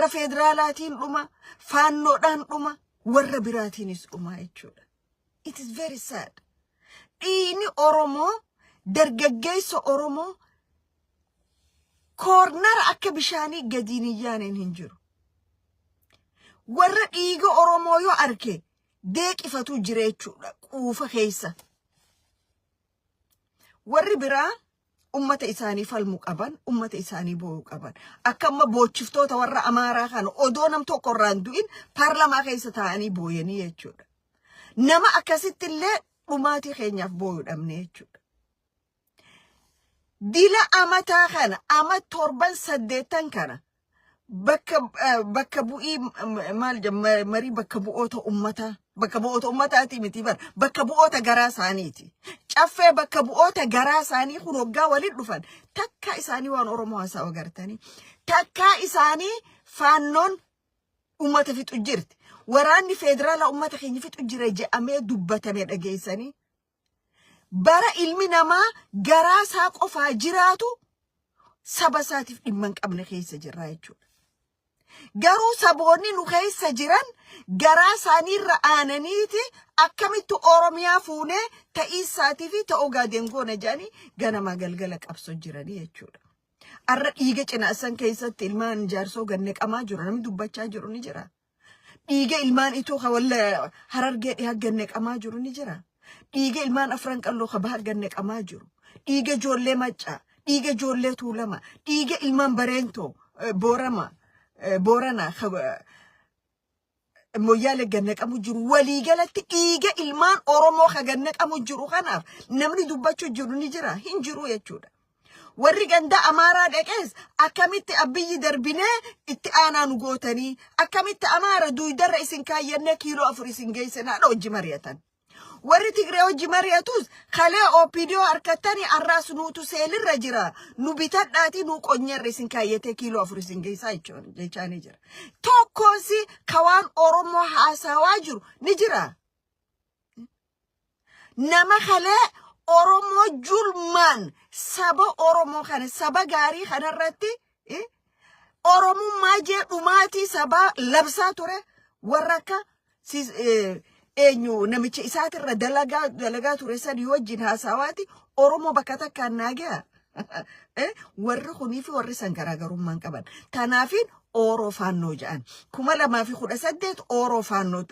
warra federaalaatiin dhuma, faannoodhaan dhuma, warra biraatiinis dhuma jechuudha. It is very sad. Dhiini Oromoo, dargaggeessa Oromoo, koornara akka bishaanii gadiin iyyaaneen hin jiru. Warra dhiiga Oromoo yoo arke deeqifatu jira jechuudha quufa keessa. Warri biraa ummata isaanii falmu qaban, ummata isaanii boo'u qaban. Akka amma boochiftoota warra Amaaraa kana odoo nam tokko irraan du'in paarlamaa keessa taa'anii booyanii jechuudha. Nama akkasitti illee dhumaatii keenyaaf boo'uu dhabne jechuudha. Dila amataa kana, ama 7-8 kana bakka bu'ii maal jedhama marii bakka bu'oota ummataa. Bakka bu'oota ummataati miti bar bakka bu'oota garaa isaaniiti. Caffee bakka bu'oota garaa isaanii kun waggaa waliin dhufan takka isaanii waan Oromoo haasawa gartanii takka isaanii faannoon ummata fixu jirti. Waraanni federaalaa ummata keenya fixu jira jedhamee dubbatame dhageessanii bara ilmi namaa garaa isaa qofaa jiraatu saba isaatiif dhimma hin qabne keessa jirra jechuudha. Garuu saboonni nu keessa jiran garaa isaaniirra aananiiti akkamitti Oromiyaa fuunee ta'iisaatii fi ta'uu gaadeen goona jedhanii ganama galgala qabsoo jiranii jechuudha. Arra dhiiga cinaasan keessatti ilmaan jaarsoo ganneqamaa jiru namni dubbachaa jiru ni jira. Dhiiga ilmaan itoo walla Harargee dhiyaa ganneqamaa jiru ni jira. Dhiiga ilmaan Afran Qalloo Bahar ganneqamaa jiru. Dhiiga ijoollee Maccaa, dhiiga ijoollee Tuulamaa, dhiiga ilmaan Bareentoo, Boorana Moyyaale ganneqamu jiru. Walii galatti dhiiga ilmaan Oromoo ganneqamu jiru kanaaf namni dubbachuu jiru ni jira, hin jiru jechuudha. Warri ganda Amaaraa dhaqees akkamitti Abiyyi darbinee itti aanaa nu gootanii akkamitti Amaara duudarra isin kaayyannee kiiloo 4 isin geessinaadha hojii mari'atan. Warri Tigree hojii mari'atus kalee OPDO harkattanii arraas nuutu seelirra jira. Nu bitadhaati nu qonyarra isin kaayyatee kiiloo 4 isin geessaa jechaanii jira. Tokkoosi kawaan Oromoo haasawaa jiru ni jira. Nama kalee Oromoo julmaan saba Oromoo kana saba gaarii kanarratti Oromummaa jee dhumaatii saba labsaa ture warra akka eenyu namicha isaatirra dalagaa ture sadi wajjin haasawaati Oromoo bakka takkaan naagea. Warri kunii fi warri san garaagarummaan qaban. Tanaafin Oro faannoo jedhan 2018 Oro faannoo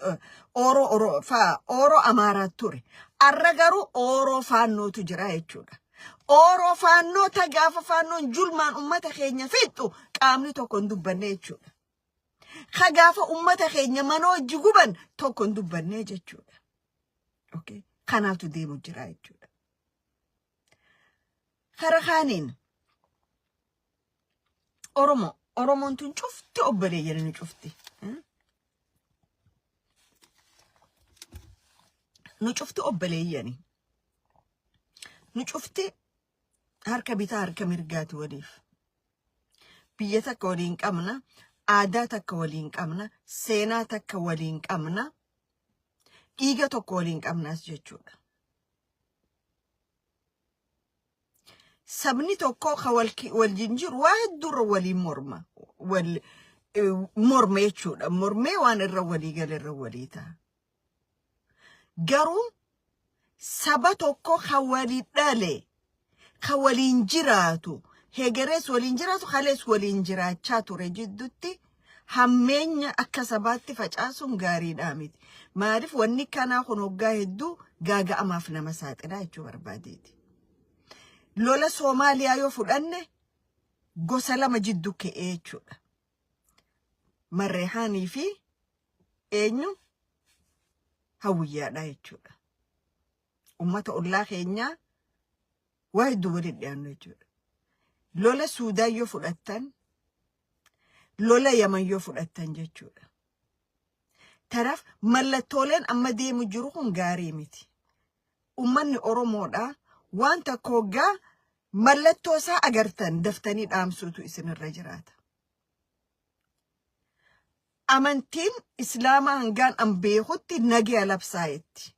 Oro Amaaraa ture. Arra garuu Oro faannootu jira jechuudha. Oro faannoo gaafa faannoon julmaan ummata keenya fixxu qaamni tokko hin dubbanne jechuudha. Gaafa ummata keenya manoo jiguban tokko hin dubbanne jechuudha. Okay? Kanaaftu deemu jira jechuudha. Kara kaaniin Oromoon tun cufti obboleeyyan ni cufti. Nu cufti obboleeyyani. Nu cufti harka bitaa harka mirgaati waliif. Biyya takka waliin qabna, aadaa takka waliin qabna, seenaa takka waliin qabna, dhiiga tokko waliin qabnaas jechuudha. Sabni tokko ka waliin jiru waa hedduurra waliin morma jechuudha. Mormee waan irra walii gala irra walii ta'a. Garuu saba tokko ka walii dhale, ka waliin jiraatu, hegerees waliin jiraatu, kalees waliin jiraachaa ture jidduutti hammeenya akka sabaatti facaasuun gaariidhaa miti. Maaliif wanni kanaa kun hoggaa hedduu gaaga'amaaf nama saaxilaa jechuu barbaadeeti. Lola Soomaaliyaa yoo fudhanne gosa lama jidduu ka'ee jechuudha. Marrehaanii fi eenyu hawwiyyaadha jechuudha. Ummata ollaa keenyaa waa hedduu waliin dhiyaannu jechuudha. Lola Suudaan yoo fudhattan, lola Yaman yoo fudhattan jechuudha. Tanaaf mallattooleen amma deemu jiru kun gaarii miti. Ummanni Oromoodhaa waan takka hoggaa mallattoo isaa agartan daftanii dhaamsuutu isinirra jiraata. Amantiin Islaamaa hangaan an beekutti nagaya labsaayetti.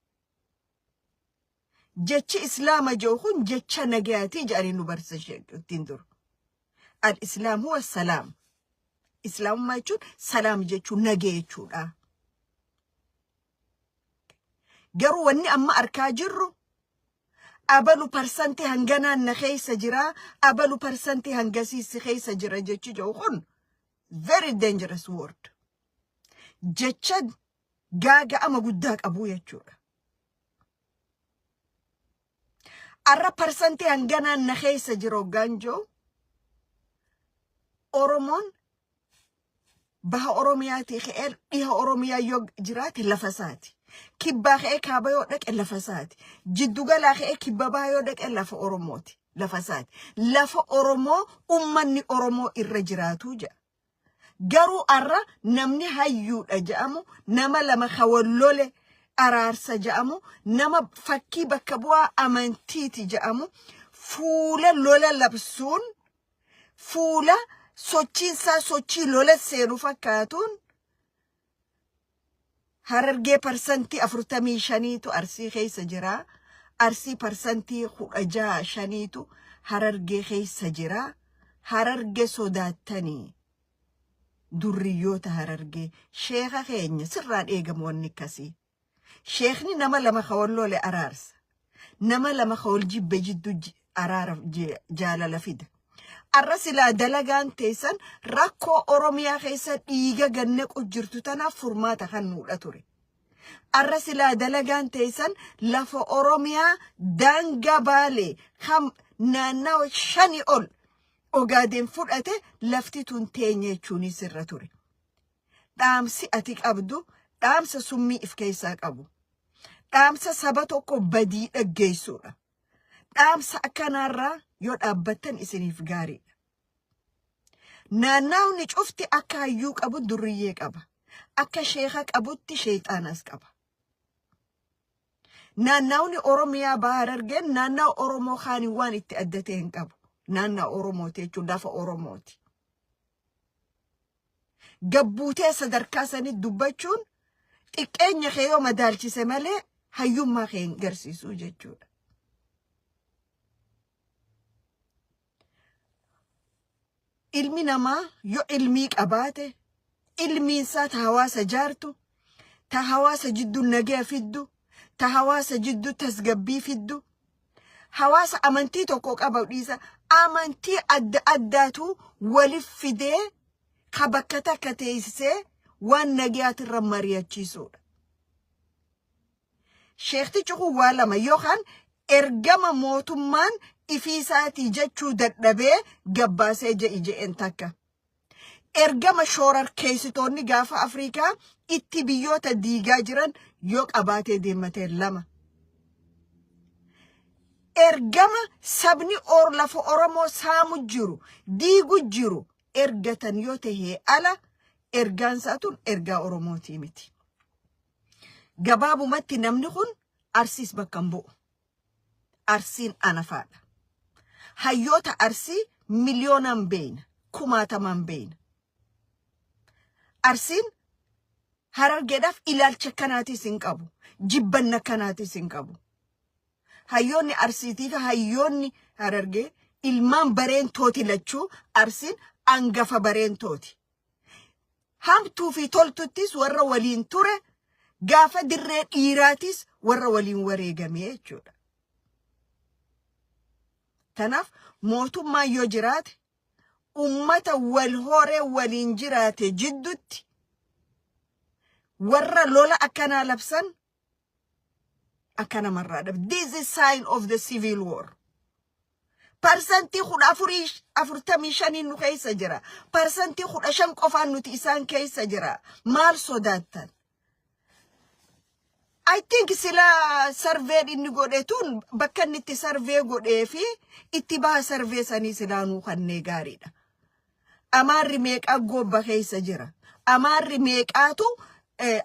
Jechi Islaama jiru kun jecha nagayaati jedhanii nu barsiisan ittiin duru. Al-Islaam huwa salaam. islaamummaa jechuun salaam jechuun nagee jechuudha. Garuu wanni amma arkaa jirru abalu parsantii hanganaan na keessa jira, abalu parsantii hangasiisi keessa jira jechi jiru kun very dangerous word. Jecha gaaga'ama guddaa qabu jechuudha. Arra parsantii hanganaan na keessa jiru ganjoo Oromoon baha Oromiyaatii ka'ee dhiha Oromiyaa yoo jiraate lafa isaati. Kibbaa ka'ee kaaba yoo dhaqe lafa isaati. Jiddugalaa ka'ee kibba baha yoo dhaqe lafa Oromooti. Lafa isaati. Lafa Oromoo ummanni Oromoo irra jiraatu jedha. Garuu arra namni hayyuudha jedhamu nama lama kawallole araarsa jedhamu nama fakkii bakka bu'aa amantiiti jedhamu fuula lola labsuun fuula sochiinsaa sochii lola seenu fakkaatuun Harargee parsantii 45tu Arsii keessa jira. Arsii parsantii 15tu Harargee keessa jira. Harargee sodaattanii durriyoota Harargee sheekha keenya sirraan eegamu wanni akkasii. Sheekni nama lama kawallole araarsa. Nama lama kawal jibbe jiddu araara jaalala fida. Arra silaa dalagaan teessan rakkoo Oromiyaa keessa dhiiga gannequ jirtu tanaaf furmaata kan nuudha ture. Arra silaa dalagaan teessan lafa Oromiyaa daangaa Baalee kam naannawa 5 ol Ogaadeen fudhate lafti tun teenye jechuun sirra ture. Dhaamsi ati qabdu dhaamsa summii if keessaa qabu. Dhaamsa saba tokko badii dhaggeessuudha. Dhaamsa akkanaarraa yoo dhaabbattan isiniif gaariidha. Naannawni cufti akka hayyuu qabu durriyyee qaba. Akka sheekha qabutti sheexaanas qaba. Naannawni Oromiyaa Harargeen naannaw Oromoo kaanii waan itti addatee hin qabu. Naannaw Oromooti jechuun lafa Oromooti. Gabbuutee sadarkaa sanitti dubbachuun xiqqeenya kee yoo madaalchise malee hayyummaa kee hin garsiisuu jechuudha. Ilmi namaa yoo ilmii qabaate ilmiinsaa ta hawaasa jaartu, ta hawaasa jidduu nagaa fiddu, ta hawaasa jidduu tasgabbii fiddu, hawaasa amantii tokko qabu dhiisa amantii adda addaatu walif fidee ka bakka takka teessisee waan nagaatirra mari'achiisuudha. Sheektichi kun waa lama yookaan ergama mootummaan ifiisaatii jechuu dadhabee gabbaasee je'een takka. Ergama shororkeessitoonni gaafa Afrikaa itti biyyoota diigaa jiran yoo qabaatee deemmatee 2. Ergama sabni lafa Oromoo saamu jiru diigu jiru ergatan yoo tahee ala ergaan isaatuun ergaa Oromooti miti. Gabaabumatti namni kun Arsiis bakka hin bu'u. Arsiin anafaadha. Hayyoota Arsii miliyoonan beeyna, 1000 beeyna. Arsiin Harargeedhaaf ilaalcha kanaatis hin qabu, jibbanna kanaatis hin qabu. Hayyoonni Arsiitii fi hayyoonni Harargee ilmaan bareentooti lachuu Arsiin angafa bareentooti. Hamtuu fi toltuttis warra waliin ture, gaafa dirree dhiiraatis warra waliin wareegamee jechuudha. Tanaaf mootummaan yoo jiraate ummata wal horee waliin jiraate jidduutti warra lola akkanaa labsan akkana marraadha. This is sign of the civil war. Parsantii 45 nu keessa jira. Parsantii 15 qofaan nuti isaan keessa jira. Maal sodaattan? I think sila survey inni godhetun bakka inni itti survey godhee fi itti baha survey sanii silaanuu kannee gaariidha. Amaarri meeqaa gobba keessa jira. Amaarri meeqaatu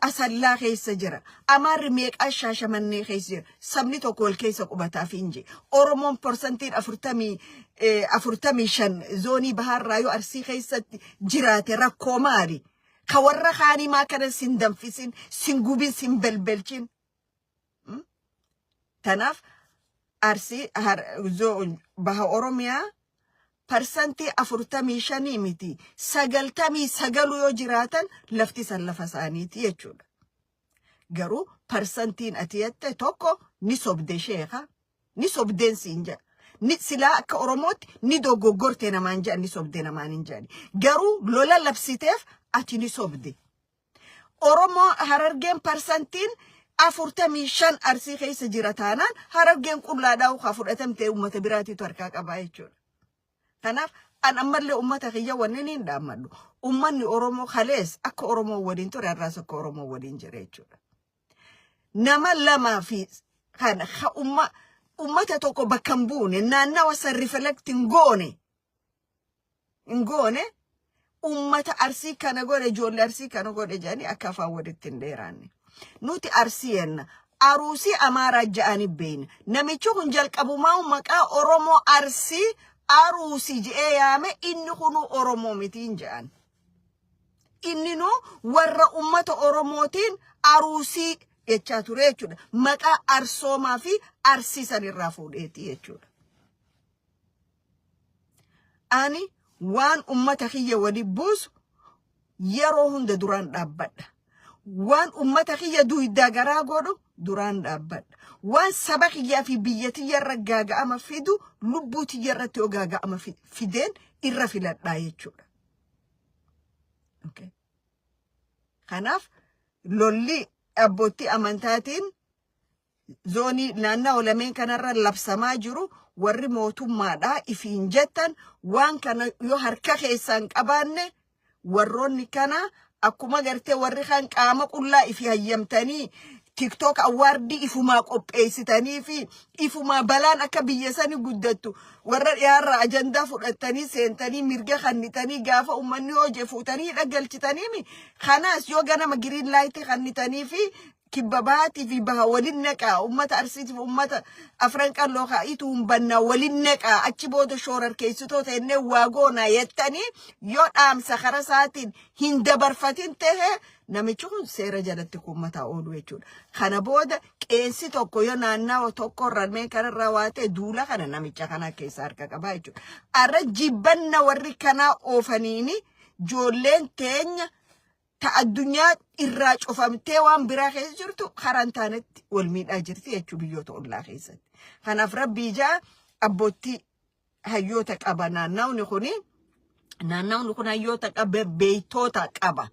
asallaa keessa jira. Amaarri meeqaa shaashamannee keessa jira. Sabni tokko wal keessa qubataaf hin jiru. Oromoon parsantiin 45 zoonii baharraa yoo Arsii keessatti jiraate rakkoo maali? Ka warra kaanii maa kana sin danfisin, sin gubin, sin belbelchin. Tanaaf Arsii baha Oromiyaa parsantii 45 miti 99 yoo jiraatan lafti san lafa isaaniiti jechuudha. Garuu parsantiin ati jette tokko ni sobde sheekha, ni sobdeen siin jedha. Ni silaa akka Oromootti ni dogoggorte namaan jedhan ni sobde namaan hin jedhani. Garuu lola labsiteef ati ni sobde. Oromoo Harargeen parsantiin 45 Arsii keessa jira taanaan Harargeen qullaadhaa ukaa fudhatamtee uummata biraatiitu harkaa qabaa jechuudha. Kanaaf an ammallee uummata kiyya wanneen hin dhaammadhu. Uummanni Oromoo kalees akka Oromoo waliin ture har'aas akka Oromoo waliin jira jechuudha. Nama lamaa fi kan ummata tokko bakka hin buune naannawa san reflect hin goone ummata Arsii kana godhe ijoollee Arsii kana godhe jedhanii akka afaan walitti hin dheeraanne. Nuti Arsii yenna aruusii Amaaraa jedhanii beeyna. Namichi kun jalqabumaa maqaa Oromoo Arsii aruusii jedhee yaame inni kunu Oromoo mitiin jedhan. Inni nu warra ummata Oromootiin aruusii jechaa ture jechuudha. Maqaa Arsoomaa fi Arsii san irraa fuudheeti jechuudha. Ani waan ummata kiyya wali buusu yeroo hunda duraan dhaabbadha. Waan ummata kiyya duwiddaa garaa godhu duraan dhaabbadha. Waan saba kiyyaa fi biyya tiyyarra gaaga'ama fidu lubbuu tiyyarratti yoo gaaga'ama fideen irra filadhaa jechuudha. Okay. Kanaaf lolli abbootii amantaatiin zoonii naannoo lameen kanarra labsamaa jiru warri mootummaadhaa ifiin jettan waan kana yoo harka keessaan qabaanne warroonni kana akkuma gartee warri kan qaama qullaa ifi hayyamtanii TikTok awwaardii ifumaa qopheessitanii fi ifumaa balaan akka biyya sanii guddattu warra dhiyaarraa ajandaa fudhattanii seentanii mirga kannitanii gaafa uummanni hojii fuutanii dhagalchitanii kanaas yoo ganama green light kannitanii fi kibba bahaatii fi baha waliin naqaa uummata Arsiitiif uummata Afran Qalloo kaa'itu humbanna waliin naqaa achi booda shoorar keessitoota ennee waagoonaa yettanii yoo dhaamsa kara isaatiin hin dabarfatin ta'e namichi kun seera jalatti kuummataa oolu jechuudha. Kana booda qeensi tokko yoo naannawa tokko irraan kanarraa waatee duula kana namicha kana keessa harka qabaa jechuudha. Arra jibbanna warri kanaa oofaniini joolleen teenya ta addunyaa irraa cufamtee waan biraa keessa jirtu karaan taanetti wal miidhaa jirti jechuudha biyyoota ollaa keessatti. Kanaaf rabbi ijaa abbootii hayyoota qaba naannawni kun hayyoota qaba beeytoota qaba.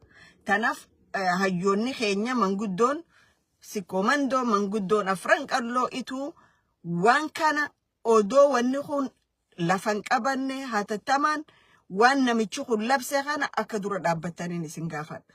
Kanaaf hayyoonni keenya manguddoon sikomandoo manguddoon Afran Qalloo ituu waan kana odoo wanni kun lafan qabanne hatattamaan waan namichi kun labse kana akka dura dhaabbataniin isin gaafadha.